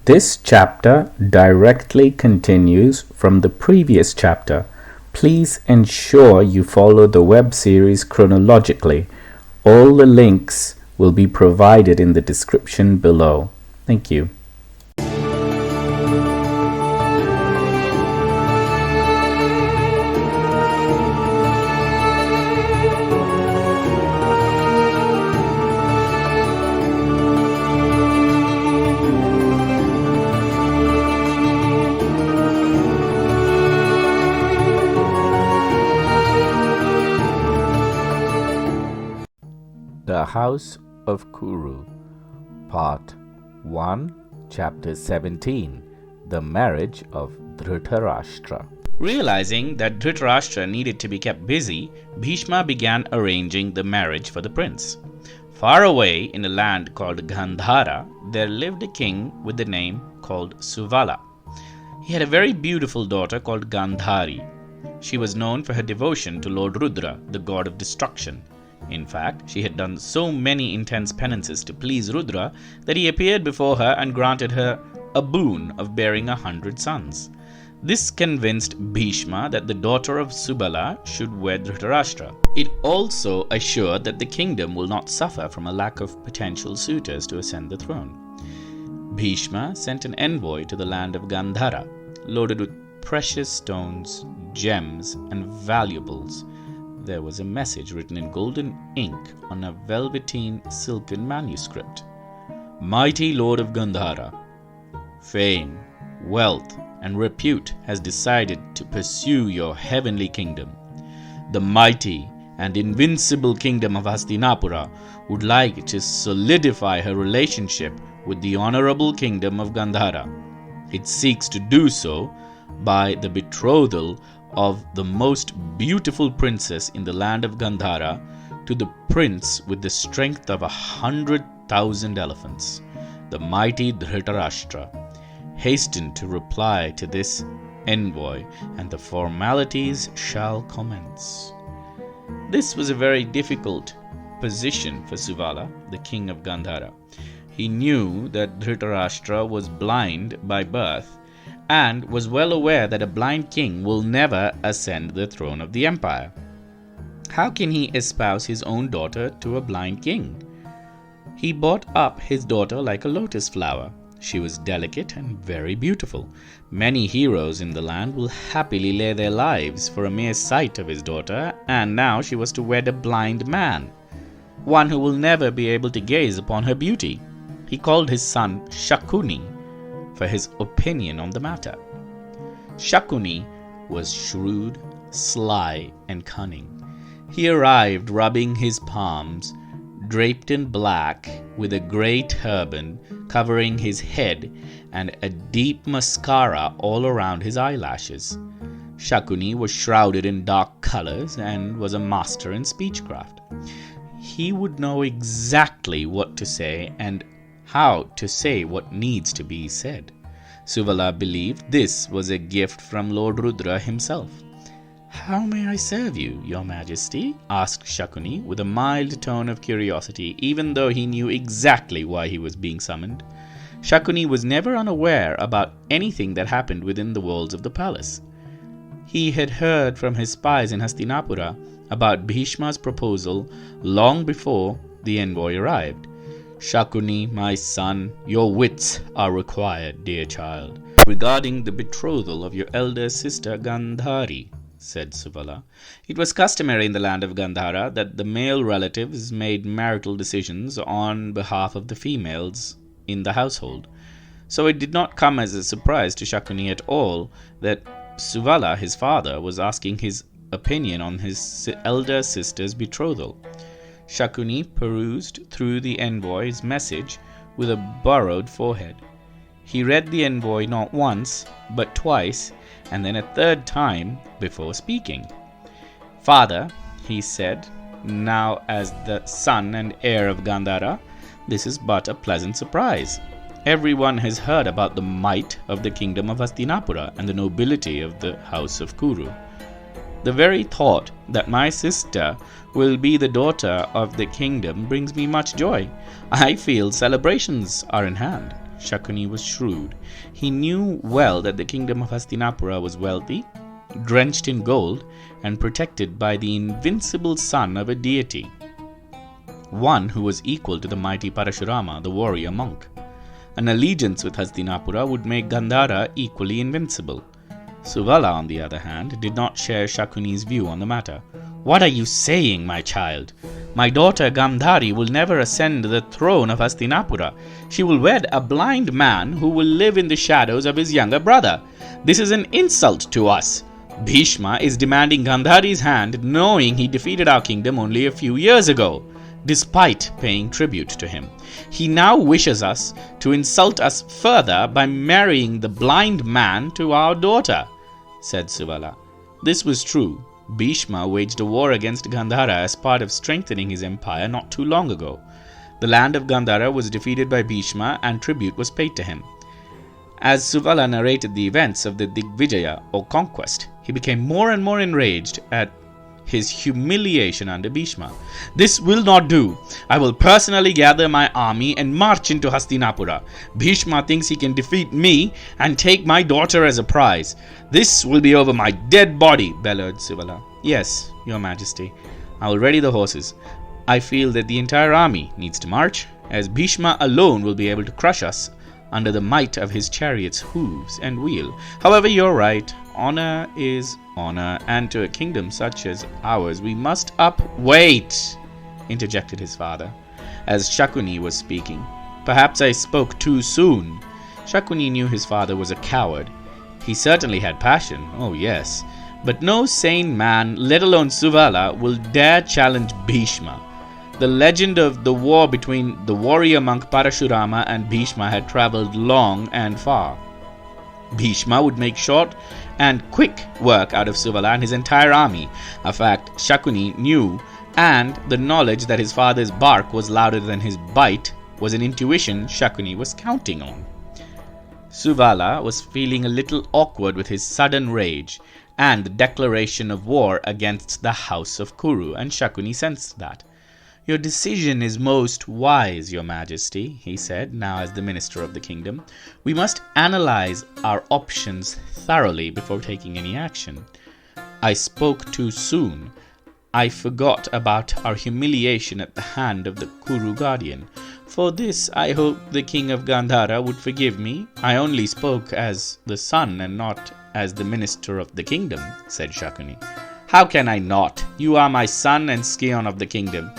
This chapter directly continues from the previous chapter. Please ensure you follow the web series chronologically. All the links will be provided in the description below. Thank you. The House of Kuru, Part 1, Chapter 17, The Marriage of Dhritarashtra. Realizing that Dhritarashtra needed to be kept busy, Bhishma began arranging the marriage for the prince. Far away in a land called Gandhara, there lived a king with the name called Suvala. He had a very beautiful daughter called Gandhari. She was known for her devotion to Lord Rudra, the god of destruction. In fact, she had done so many intense penances to please Rudra that he appeared before her and granted her a boon of bearing 100 sons. This convinced Bhishma that the daughter of Subala should wed Dhritarashtra. It also assured that the kingdom will not suffer from a lack of potential suitors to ascend the throne. Bhishma sent an envoy to the land of Gandhara, loaded with precious stones, gems, and valuables. There was a message written in golden ink on a velveteen silken manuscript. Mighty Lord of Gandhara, fame, wealth, and repute has decided to pursue your heavenly kingdom. The mighty and invincible kingdom of Hastinapura would like to solidify her relationship with the honorable kingdom of Gandhara. It seeks to do so by the betrothal of the most beautiful princess in the land of Gandhara to the prince with the strength of 100,000 elephants. The mighty Dhritarashtra hastened to reply to this envoy, and the formalities shall commence. This was a very difficult position for Suvala, the king of Gandhara. He knew that Dhritarashtra was blind by birth and was well aware that a blind king will never ascend the throne of the empire. How can he espouse his own daughter to a blind king? He brought up his daughter like a lotus flower. She was delicate and very beautiful. Many heroes in the land will happily lay their lives for a mere sight of his daughter, and now she was to wed a blind man, one who will never be able to gaze upon her beauty. He called his son Shakuni for his opinion on the matter. Shakuni was shrewd, sly, and cunning. He arrived rubbing his palms, draped in black, with a grey turban covering his head and a deep mascara all around his eyelashes. Shakuni was shrouded in dark colors and was a master in speechcraft. He would know exactly what to say and how to say what needs to be said. Suvala believed this was a gift from Lord Rudra himself. "How may I serve you, your majesty?" asked Shakuni with a mild tone of curiosity, even though he knew exactly why he was being summoned. Shakuni was never unaware about anything that happened within the walls of the palace. He had heard from his spies in Hastinapura about Bhishma's proposal long before the envoy arrived. "Shakuni, my son, your wits are required, dear child, regarding the betrothal of your elder sister Gandhari," said Suvala. It was customary in the land of Gandhara that the male relatives made marital decisions on behalf of the females in the household. So it did not come as a surprise to Shakuni at all that Suvala, his father, was asking his opinion on his elder sister's betrothal. Shakuni perused through the envoy's message with a borrowed forehead. He read the envoy not once, but twice, and then a third time before speaking. "Father," he said, "now as the son and heir of Gandhara, this is but a pleasant surprise. Everyone has heard about the might of the kingdom of Hastinapura and the nobility of the house of Kuru. The very thought that my sister will be the daughter of the kingdom brings me much joy. I feel celebrations are in hand. Shakuni was shrewd. He knew well that the kingdom of Hastinapura was wealthy, drenched in gold, and protected by the invincible son of a deity, one who was equal to the mighty Parashurama, the warrior monk. An allegiance with Hastinapura would make Gandhara equally invincible. Suvala, on the other hand, did not share Shakuni's view on the matter. "What are you saying, my child? My daughter Gandhari will never ascend the throne of Hastinapura. She will wed a blind man who will live in the shadows of his younger brother. This is an insult to us. Bhishma is demanding Gandhari's hand, knowing he defeated our kingdom only a few years ago, despite paying tribute to him. He now wishes us to insult us further by marrying the blind man to our daughter," said Suvala. This was true. Bhishma waged a war against Gandhara as part of strengthening his empire not too long ago. The land of Gandhara was defeated by Bhishma and tribute was paid to him. As Suvala narrated the events of the Digvijaya, or conquest, he became more and more enraged at his humiliation under Bhishma. "This will not do. I will personally gather my army and march into Hastinapura. Bhishma thinks he can defeat me and take my daughter as a prize. This will be over my dead body," bellowed Suvala. "Yes, your majesty. I will ready the horses. I feel that the entire army needs to march, as Bhishma alone will be able to crush us under the might of his chariot's hooves and wheel. However, you're right. Honor is honor, and to a kingdom such as ours we must "Wait," interjected his father, as Shakuni was speaking. "Perhaps I spoke too soon." Shakuni knew his father was a coward. He certainly had passion, oh yes, but no sane man, let alone Suvala, will dare challenge Bhishma. The legend of the war between the warrior monk Parashurama and Bhishma had traveled long and far. Bhishma would make short and quick work out of Suvala and his entire army, a fact Shakuni knew, and the knowledge that his father's bark was louder than his bite was an intuition Shakuni was counting on. Suvala was feeling a little awkward with his sudden rage and the declaration of war against the house of Kuru, and Shakuni sensed that. "Your decision is most wise, your majesty," he said, now as the minister of the kingdom. "We must analyze our options thoroughly before taking any action. I spoke too soon. I forgot about our humiliation at the hand of the Kuru guardian. For this I hope the king of Gandhara would forgive me. I only spoke as the son and not as the minister of the kingdom," said Shakuni. "How can I not? You are my son and scion of the kingdom.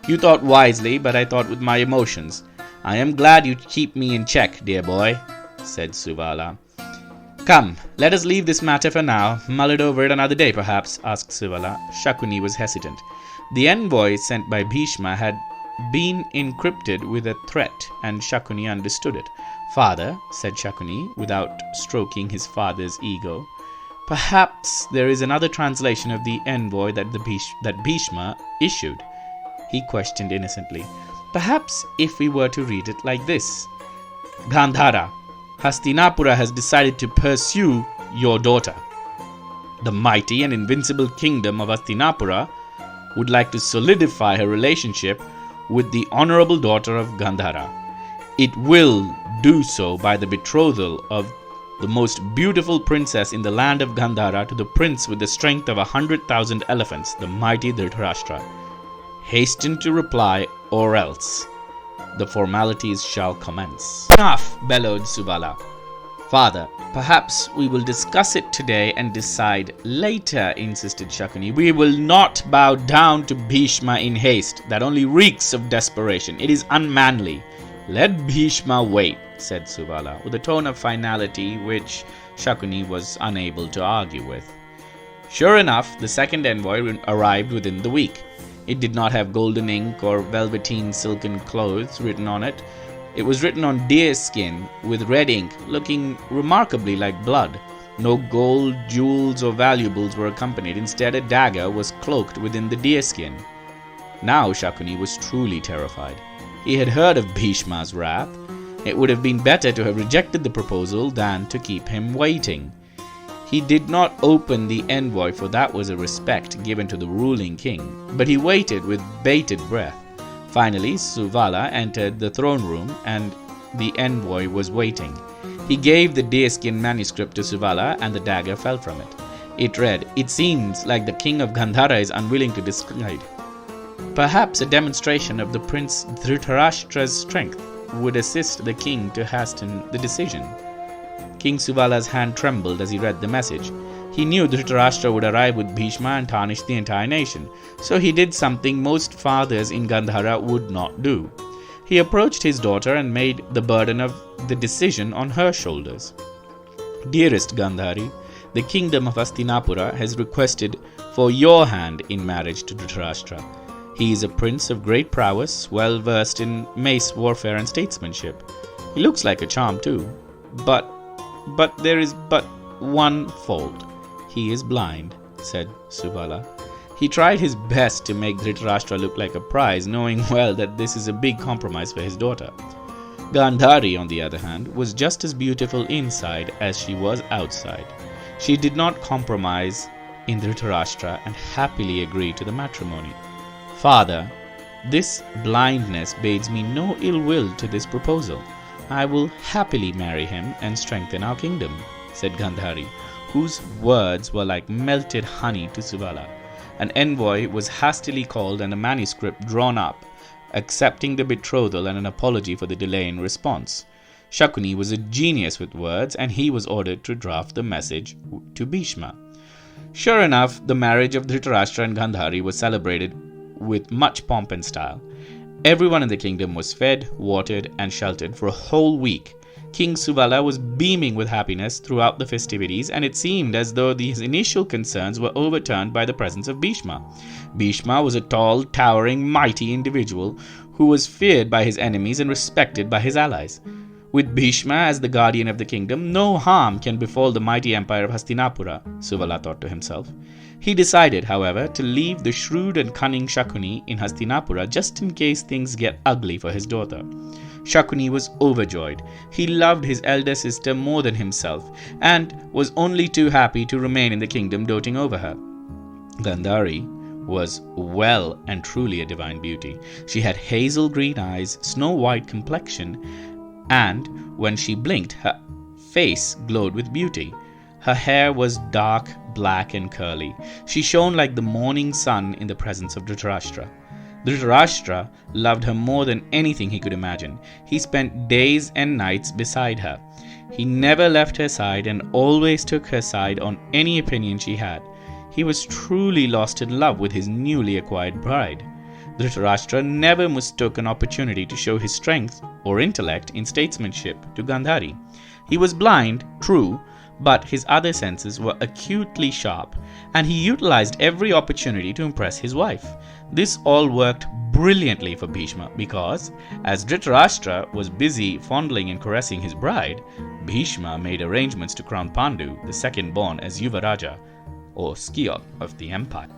You thought wisely, but I thought with my emotions. I am glad you keep me in check, dear boy," said Suvala. "Come, let us leave this matter for now. Mull it over it another day, perhaps," asked Suvala. Shakuni was hesitant. The envoy sent by Bhishma had been encrypted with a threat, and Shakuni understood it. "Father," said Shakuni, without stroking his father's ego, "perhaps there is another translation of the envoy that Bhishma issued." He questioned innocently. "Perhaps if we were to read it like this: Gandhara, Hastinapura has decided to pursue your daughter. The mighty and invincible kingdom of Hastinapura would like to solidify her relationship with the honorable daughter of Gandhara. It will do so by the betrothal of the most beautiful princess in the land of Gandhara to the prince with the strength of 100,000 elephants, the mighty Dhritarashtra. Hasten to reply, or else the formalities shall commence." "Enough!" bellowed Suvala. "Father, perhaps we will discuss it today and decide later," insisted Shakuni. "We will not bow down to Bhishma in haste. That only reeks of desperation. It is unmanly." "Let Bhishma wait," said Suvala, with a tone of finality which Shakuni was unable to argue with. Sure enough, the second envoy arrived within the week. It did not have golden ink or velveteen silken clothes written on it. It was written on deer skin with red ink, looking remarkably like blood. No gold, jewels, or valuables were accompanied. Instead, a dagger was cloaked within the deer skin. Now Shakuni was truly terrified. He had heard of Bhishma's wrath. It would have been better to have rejected the proposal than to keep him waiting. He did not open the envoy, for that was a respect given to the ruling king, but he waited with bated breath. Finally, Suvala entered the throne room and the envoy was waiting. He gave the deerskin manuscript to Suvala and the dagger fell from it. It read, "It seems like the king of Gandhara is unwilling to decide. Perhaps a demonstration of the Prince Dhritarashtra's strength would assist the king to hasten the decision." King Suvala's hand trembled as he read the message. He knew Dhritarashtra would arrive with Bhishma and tarnish the entire nation, so he did something most fathers in Gandhara would not do. He approached his daughter and made the burden of the decision on her shoulders. "Dearest Gandhari, the kingdom of Hastinapura has requested for your hand in marriage to Dhritarashtra. He is a prince of great prowess, well versed in mace warfare and statesmanship. He looks like a charm too. But there is but one fault. He is blind," said Suvala. He tried his best to make Dhritarashtra look like a prize, knowing well that this is a big compromise for his daughter. Gandhari, on the other hand, was just as beautiful inside as she was outside. She did not compromise in Dhritarashtra and happily agreed to the matrimony. "Father, this blindness bids me no ill will to this proposal. I will happily marry him and strengthen our kingdom," said Gandhari, whose words were like melted honey to Suvala. An envoy was hastily called and a manuscript drawn up, accepting the betrothal and an apology for the delay in response. Shakuni was a genius with words, and he was ordered to draft the message to Bhishma. Sure enough, the marriage of Dhritarashtra and Gandhari was celebrated with much pomp and style. Everyone in the kingdom was fed, watered, and sheltered for a whole week. King Suvala was beaming with happiness throughout the festivities, and it seemed as though his initial concerns were overturned by the presence of Bhishma. Bhishma was a tall, towering, mighty individual who was feared by his enemies and respected by his allies. With Bhishma as the guardian of the kingdom, no harm can befall the mighty empire of Hastinapura, Suvala thought to himself. He decided, however, to leave the shrewd and cunning Shakuni in Hastinapura just in case things get ugly for his daughter. Shakuni was overjoyed. He loved his elder sister more than himself and was only too happy to remain in the kingdom doting over her. Gandhari was well and truly a divine beauty. She had hazel green eyes, snow-white complexion, and when she blinked, her face glowed with beauty. Her hair was dark, black and curly. She shone like the morning sun in the presence of Dhritarashtra. Dhritarashtra loved her more than anything he could imagine. He spent days and nights beside her. He never left her side and always took her side on any opinion she had. He was truly lost in love with his newly acquired bride. Dhritarashtra never mistook an opportunity to show his strength or intellect in statesmanship to Gandhari. He was blind, true, but his other senses were acutely sharp, and he utilized every opportunity to impress his wife. This all worked brilliantly for Bhishma because, as Dhritarashtra was busy fondling and caressing his bride, Bhishma made arrangements to crown Pandu, the second born, as Yuvaraja, or Skiok of the empire.